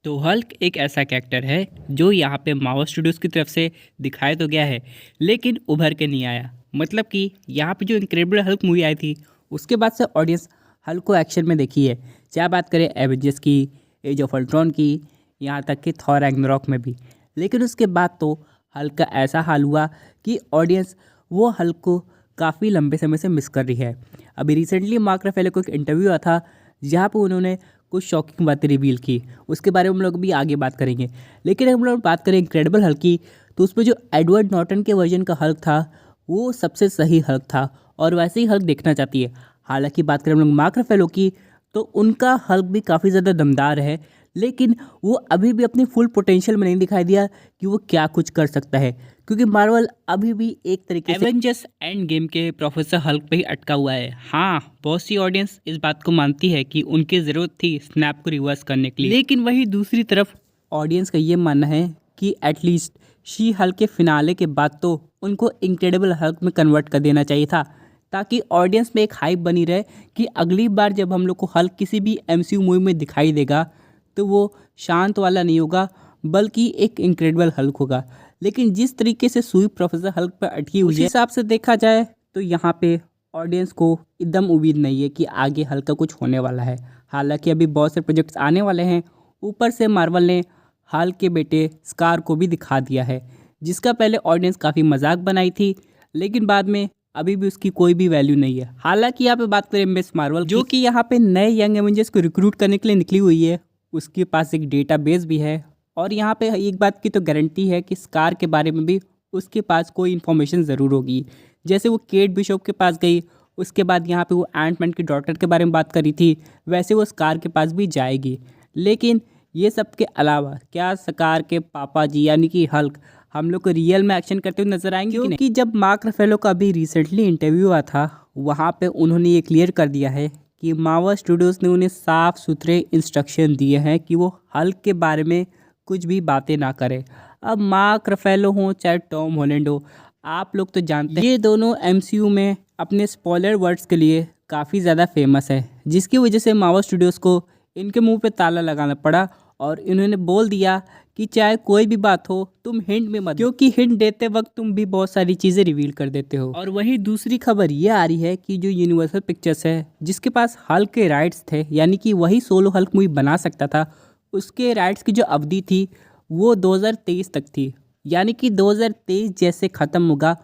तो हल्क एक ऐसा कैरेक्टर है जो यहाँ पे मार्वल स्टूडियोज़ की तरफ से दिखाया तो गया है, लेकिन उभर के नहीं आया। मतलब कि यहाँ पे जो इनक्रेडिबल हल्क मूवी आई थी उसके बाद से ऑडियंस हल्क को एक्शन में देखी है। चाहे बात करें एवेंजर्स की, एज ऑफ अल्ट्रॉन की, यहाँ तक कि थॉर रैग्नारॉक में भी। लेकिन उसके बाद तो हल्क का ऐसा हाल हुआ कि ऑडियंस वो हल्क को काफ़ी लंबे समय से मिस कर रही है। अभी रिसेंटली मार्क रफेलो को एक इंटरव्यू आया था जहाँ पे उन्होंने कुछ शॉकिंग बातें रिवील की। उसके बारे में हम लोग भी आगे बात करेंगे। लेकिन हम लोग बात करें इनक्रेडिबल हल्क की, तो उसमें जो एडवर्ड नॉर्टन के वर्जन का हल्क था वो सबसे सही हल्क था और वैसे ही हल्क देखना चाहती है। हालांकि बात करें हम लोग मार्क रफेलो की, तो उनका हल्क भी काफ़ी ज़्यादा दमदार है, लेकिन वो अभी भी अपनी फुल पोटेंशियल में नहीं दिखाई दिया कि वो क्या कुछ कर सकता है, क्योंकि मार्वल अभी भी एक तरीके से एवेंजर्स एंड गेम के प्रोफेसर हल्क पे ही अटका हुआ है। हाँ, बहुत सी ऑडियंस इस बात को मानती है कि उनकी ज़रूरत थी स्नैप को रिवर्स करने के लिए, लेकिन वही दूसरी तरफ ऑडियंस का ये मानना है कि एटलीस्ट शी हल्क के फिनाले के बाद तो उनको इनक्रेडिबल हल्क में कन्वर्ट कर देना चाहिए था, ताकि ऑडियंस में एक हाइप बनी रहे कि अगली बार जब हम लोग को हल्क किसी भी एमसीयू मूवी में दिखाई देगा तो वो शांत वाला नहीं होगा बल्कि एक इनक्रेडिबल हल्क होगा। लेकिन जिस तरीके से सुई प्रोफेसर हल्क पर अटकी हुई है, उस हिसाब से देखा जाए तो यहाँ पे ऑडियंस को एकदम उम्मीद नहीं है कि आगे हल्क का कुछ होने वाला है। हालांकि अभी बहुत से प्रोजेक्ट्स आने वाले हैं। ऊपर से मार्वल ने हल्क के बेटे स्कार को भी दिखा दिया है, जिसका पहले ऑडियंस काफ़ी मजाक बनाई थी, लेकिन बाद में अभी भी उसकी कोई भी वैल्यू नहीं है। हालांकि यहाँ पे बात करें मिस मार्वल, जो कि यहाँ पे नए यंग एवेंजर्स को रिक्रूट करने के लिए निकली हुई है, उसके पास एक डेटाबेस भी है और यहाँ पे एक बात की तो गारंटी है कि स्कार के बारे में भी उसके पास कोई इन्फॉर्मेशन ज़रूर होगी। जैसे वो केट बिशप के पास गई, उसके बाद यहाँ पे वो एंटमैन की डॉटर के बारे में बात करी थी, वैसे वो स्कार के पास भी जाएगी। लेकिन ये सब के अलावा क्या स्कार के पापा जी यानी कि हल्क हम लोग को रियल में एक्शन करते हुए नजर आएंगे? क्योंकि जब मार्क रफेलो का अभी रिसेंटली इंटरव्यू हुआ था, वहाँ पर उन्होंने ये क्लियर कर दिया है कि मार्वल स्टूडियोज़ ने उन्हें साफ़ सुथरे इंस्ट्रक्शन दिए हैं कि वो हल्क के बारे में कुछ भी बातें ना करें। अब मार्क रफेलो हो चाहे टॉम हॉलैंड हो, आप लोग तो जानते हैं ये दोनों एमसीयू में अपने स्पॉइलर वर्ड्स के लिए काफ़ी ज़्यादा फेमस है, जिसकी वजह से मार्वल स्टूडियोज़ को इनके मुंह पे ताला लगाना पड़ा और इन्होंने बोल दिया कि चाहे कोई भी बात हो तुम हिंट में मत, क्योंकि हिंट देते वक्त तुम भी बहुत सारी चीज़ें रिवील कर देते हो। और वहीं दूसरी खबर ये आ रही है कि जो यूनिवर्सल पिक्चर्स है जिसके पास हल्क के राइट्स थे, यानी कि वही सोलो हल्क मूवी बना सकता था, उसके राइट्स की जो अवधि थी वो 2023 तक थी। यानी कि 2023 जैसे ख़त्म होगा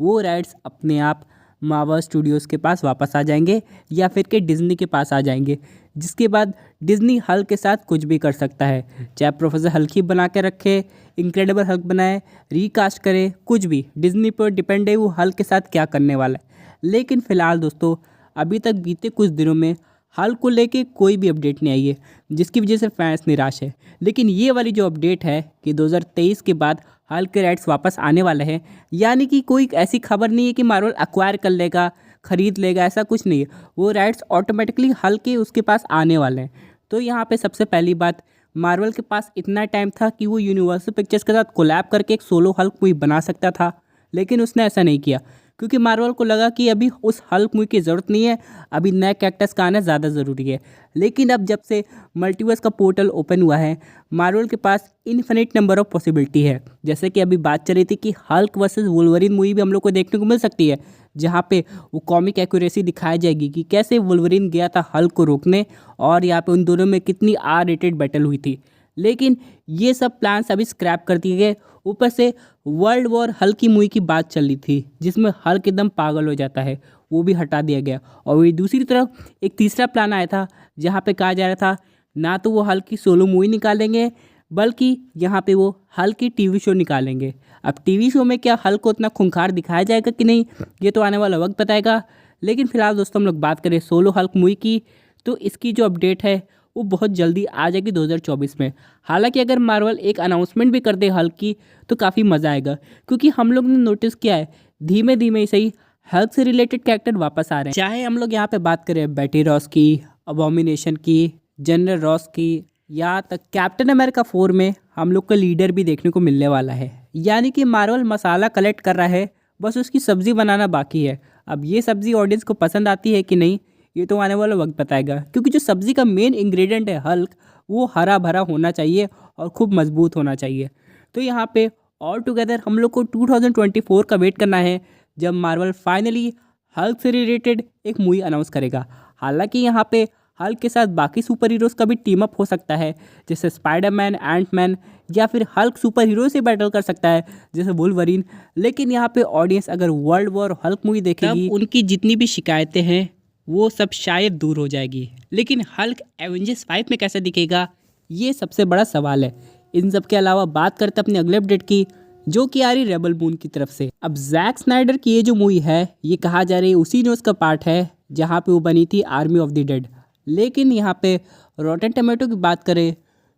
वो राइट्स अपने आप मार्वल स्टूडियोज़ के पास वापस आ जाएंगे या फिर के डिज्नी के पास आ जाएंगे, जिसके बाद डिज्नी हल्क के साथ कुछ भी कर सकता है। चाहे प्रोफेसर हल्क ही बना के रखे, इनक्रेडिबल हल्क बनाए, रिकास्ट करे, कुछ भी डिज्नी पर डिपेंड है वो हल्क के साथ क्या करने वाला है। लेकिन फ़िलहाल दोस्तों अभी तक बीते कुछ दिनों में हल्क को लेके कोई भी अपडेट नहीं आई है, जिसकी वजह से फैंस निराश है। लेकिन ये वाली जो अपडेट है कि 2023 के बाद हल्क के राइट्स वापस आने वाले हैं, यानी कि कोई ऐसी खबर नहीं है कि मार्वल एक्वायर कर लेगा, खरीद लेगा, ऐसा कुछ नहीं है। वो राइट्स ऑटोमेटिकली हल्क के उसके पास आने वाले हैं। तो यहाँ पे सबसे पहली बात, मार्वल के पास इतना टाइम था कि वो यूनिवर्सल पिक्चर्स के साथ कोलैब करके एक सोलो हल्क मूवी बना सकता था, लेकिन उसने ऐसा नहीं किया क्योंकि मार्वल को लगा कि अभी उस हल्क मूवी की ज़रूरत नहीं है, अभी नए कैरेक्टर्स का आना ज़्यादा ज़रूरी है। लेकिन अब जब से मल्टीवर्स का पोर्टल ओपन हुआ है, मार्वल के पास इन्फिनिट नंबर ऑफ पॉसिबिलिटी है। जैसे कि अभी बात चल रही थी कि हल्क वर्सेस वुल्वरीन मूवी भी हम लोग को देखने को मिल सकती है, जहाँ पे वो कॉमिक एक्यूरेसी दिखाई जाएगी कि कैसे वुल्वरीन गया था हल्क को रोकने और यहाँ पे उन दोनों में कितनी आर रेटेड बैटल हुई थी। लेकिन ये सब प्लान्स अभी स्क्रैप कर दिए गए। ऊपर से वर्ल्ड वॉर हल्क की मूवी की बात चल रही थी जिसमें हल्क एकदम पागल हो जाता है, वो भी हटा दिया गया। और वही दूसरी तरफ एक तीसरा प्लान आया था जहाँ पे कहा जा रहा था ना तो वो हल्क की सोलो मूवी निकालेंगे, बल्कि यहाँ पे वो हल्क की टीवी शो निकालेंगे। अब टीवी शो में क्या हल्क को उतना खूंखार दिखाया जाएगा कि नहीं, ये तो आने वाला वक्त बताएगा। लेकिन फिलहाल दोस्तों हम लोग बात करें सोलो हल्क मूवी की, तो इसकी जो अपडेट है वो बहुत जल्दी आ जाएगी 2024 में। हालांकि अगर मार्वल एक अनाउंसमेंट भी कर दे हल्क की तो काफ़ी मज़ा आएगा, क्योंकि हम लोग ने नोटिस किया है धीमे धीमे ही सही हल्क से रिलेटेड कैरेक्टर वापस आ रहे हैं। चाहे हम लोग यहाँ पे बात करें बेटी रॉस की, अबॉमिनेशन की, जनरल रॉस की, या तक कैप्टन अमेरिका 4 में हम लोग का लीडर भी देखने को मिलने वाला है। यानी कि मार्वल मसाला कलेक्ट कर रहा है, बस उसकी सब्ज़ी बनाना बाकी है। अब ये सब्ज़ी ऑडियंस को पसंद आती है कि नहीं, ये तो आने वाला वक्त बताएगा, क्योंकि जो सब्ज़ी का मेन इंग्रेडिएंट है हल्क, वो हरा भरा होना चाहिए और खूब मजबूत होना चाहिए। तो यहाँ पे ऑल टुगेदर हम लोग को 2024 का वेट करना है जब मार्वल फाइनली हल्क से रिलेटेड एक मूवी अनाउंस करेगा। हालांकि यहाँ पे हल्क के साथ बाकी सुपर हीरोज़ का भी टीम अप हो सकता है, जैसे स्पाइडरमैन, एंटमैन, या फिर हल्क सुपर हीरो से बैटल कर सकता है जैसे वुल्वरीन। लेकिन यहाँ पे ऑडियंस अगर वर्ल्ड वॉर हल्क मूवी देखेगी तब उनकी जितनी भी शिकायतें हैं वो सब शायद दूर हो जाएगी। लेकिन हल्क एवेंजर्स 5 में कैसे दिखेगा, ये सबसे बड़ा सवाल है। इन सब के अलावा बात करते अपने अगले अपडेट की, जो कि आ रही रेबल मून की तरफ से। अब जैक स्नाइडर की ये जो मूवी है ये कहा जा रही है उसी न्यूज़ का पार्ट है जहाँ पे वो बनी थी आर्मी ऑफ द डेड। लेकिन यहाँ पे रॉटन टमेटो की बात करें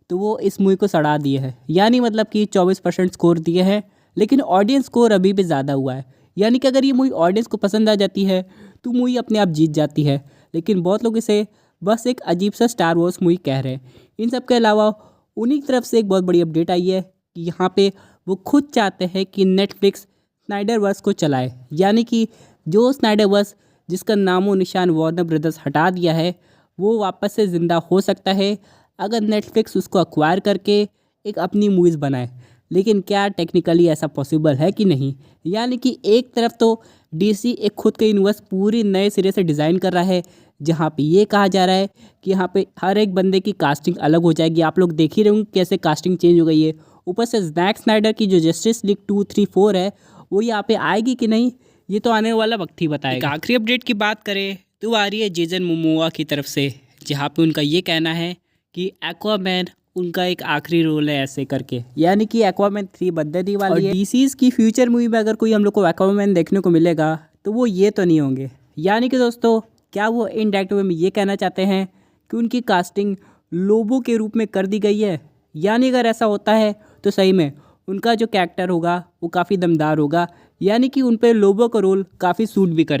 तो वो इस मूवी को सड़ा दिए है, यानी मतलब कि 24% स्कोर दिए हैं, लेकिन ऑडियंस स्कोर अभी भी ज़्यादा हुआ है। यानी कि अगर ये मूवी ऑडियंस को पसंद आ जाती है तो मूवी अपने आप जीत जाती है। लेकिन बहुत लोग इसे बस एक अजीब सा स्टार वॉर्स मूवी कह रहे हैं। इन सब के अलावा उन्हीं की तरफ से एक बहुत बड़ी अपडेट आई है कि यहाँ पे वो खुद चाहते हैं कि नेटफ्लिक्स स्नाइडरवर्स को चलाए, यानी कि जो स्नाइडरवर्स जिसका नामो निशान वार्नर ब्रदर्स हटा दिया है वो वापस से ज़िंदा हो सकता है अगर नेटफ्लिक्स उसको अक्वायर करके एक अपनी मूवीज़ बनाए। लेकिन क्या टेक्निकली ऐसा पॉसिबल है कि नहीं? यानी कि एक तरफ तो डीसी एक खुद का यूनिवर्स पूरी नए सिरे से डिज़ाइन कर रहा है, जहाँ पे ये कहा जा रहा है कि यहाँ पे हर एक बंदे की कास्टिंग अलग हो जाएगी। आप लोग देख ही रहे होंगे कैसे कास्टिंग चेंज हो गई है। ऊपर से जैक स्नाइडर की जो जस्टिस लीग 2, 3, 4 है वो यहाँ पे आएगी कि नहीं, ये तो आने वाला वक्त ही बताएगा। आखिरी अपडेट की बात करें तो आ रही है जेसन मोमोआ की तरफ से, जहाँ पे उनका ये कहना है कि एक्वामैन उनका एक आखिरी रोल है ऐसे करके, यानी कि एक्वामैन 3 बनने वाली है। डीसीज की फ्यूचर मूवी में अगर कोई हम लोग को एक्वामैन देखने को मिलेगा तो वो ये तो नहीं होंगे। यानी कि दोस्तों क्या वो इनडायरेक्ट वे में ये कहना चाहते हैं कि उनकी कास्टिंग लोबो के रूप में कर दी गई है? यानी अगर ऐसा होता है तो सही में उनका जो कैरेक्टर होगा वो काफ़ी दमदार होगा, यानी कि उन पर लोबो का रोल काफ़ी सूट भी करे।